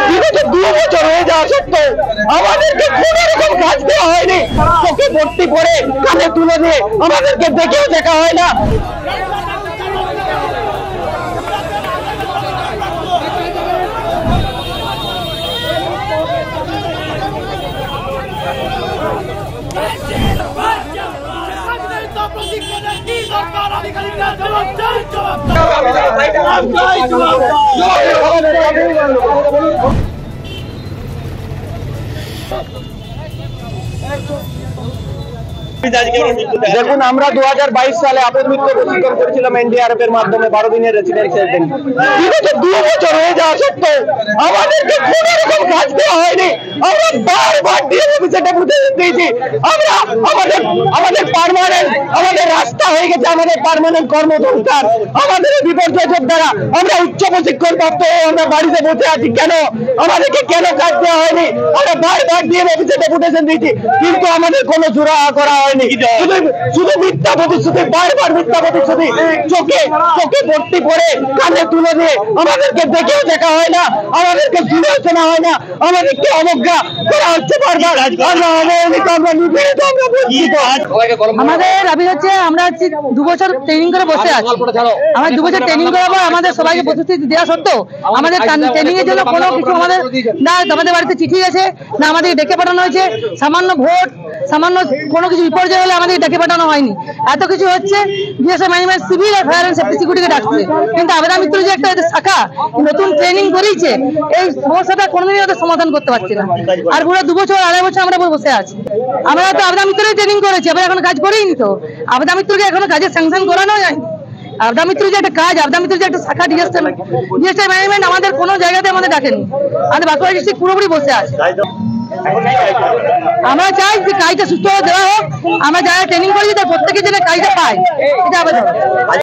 বিগত 2 বছর হয়ে যাওয়া সত্ত্বেও আমাদেরকে কোনো রকম কাজ দেওয়া হয়নি। চোখে ভর্তি করে কানে তুলে দিয়ে আমাদেরকে দেখেও দেখা হয় না। দেখুন, আমরা 2022 সালে আপদমৃত্যু প্রশিক্ষণ করেছিলাম এনডিআরএফ এর মাধ্যমে 12 দিনের রেসিডেন্সিয়াল ট্রেনিং। বিগত 2 বছর হয়ে যাওয়া সত্ত্বেও আমাদেরকে কোনো রকম কাজ দেওয়া হয়নি। আমরা বারবার ডিএম অফিসে ডেপুটেশন দিয়েছি। আমরা আমাদের পার্মানেন্ট আমাদের রাস্তা হয়ে গেছে, আমাদের পার্মানেন্ট কর্মসংস্থান, আমাদের বিপর্যয় যোদ্ধারা আমরা উচ্চ প্রশিক্ষণ প্রাপ্ত হয়ে আমরা বাড়িতে বসে আছি। কেন আমাদেরকে কেন কাজ দেওয়া হয়নি? আমরা বারবার ডিএম অফিসে ডেপুটেশন দিয়েছি, কিন্তু আমাদের কোনো সুরাহা করা হয়নি। শুধু মিথ্যা প্রতিশ্রুতি, বারবার মিথ্যা প্রতিশ্রুতি, চোখে ভর্তি করে কানে তুলে দিয়ে আমাদেরকে দেখেও দেখা হয় না, আমাদেরকে শুনেও শোনা হয় না, আমাদেরকে অবজ্ঞা করা হচ্ছে বারবার। আমাদের দাবি হচ্ছে আমরা 2 বছর ট্রেনিং করে বসে আছি। আমরা 2 বছর ট্রেনিং করাবো, আমাদের সবাইকে প্রতিশ্রুতি দেওয়া সত্ত্বেও আমাদের ট্রেনিং এর জন্য কোনো কিছু আমাদের না, আমাদের বাড়িতে চিঠি গেছে না, আমাদের ডেকে পাঠানো হয়েছে। সামান্য ভোট, সামান্য কোনো কিছু বিপর্যয় হলে আমাদের ডেকে পাঠানো হয়নি। এত কিছু হচ্ছে, বিএসএফ ম্যানেজমেন্ট সিভিল আর ফায়ার অ্যান্ড সেফটি সিকিউরিটিকে ডাকছে, কিন্তু আবেদা মিত্র যে একটা শাখা নতুন ট্রেনিং করিয়েছে, এই সমস্যাটা কোনোদিনই ওদের সমাধান করতে পারছে না। আর পুরো 2 বছর 2.5 বছর আমরা বসে আছি। আমরা তো আবেদা মিত্রের ট্রেনিং করেছি, আমরা এখন কাজ করিনি। তো আবেদা মিত্রকে এখনো কাজের স্যাংশন করানো যায়নি। আবেদা মিত্র যে একটা কাজ, আবেদা মিত্র যে একটা শাখা ডিএসএফ ম্যানেজমেন্ট আমাদের কোনো জায়গাতে আমাদের ডাকেনি। আমাদের বাঁকুড়া ডিস্ট্রিক্ট পুরোপুরি বসে আছে। আমরা চাই যে কাজটা সুস্থভাবে দেওয়া হোক, আমরা যারা ট্রেনিং করেছি তার প্রত্যেকের জন্য কাজটা পাই, এটা আবেদন।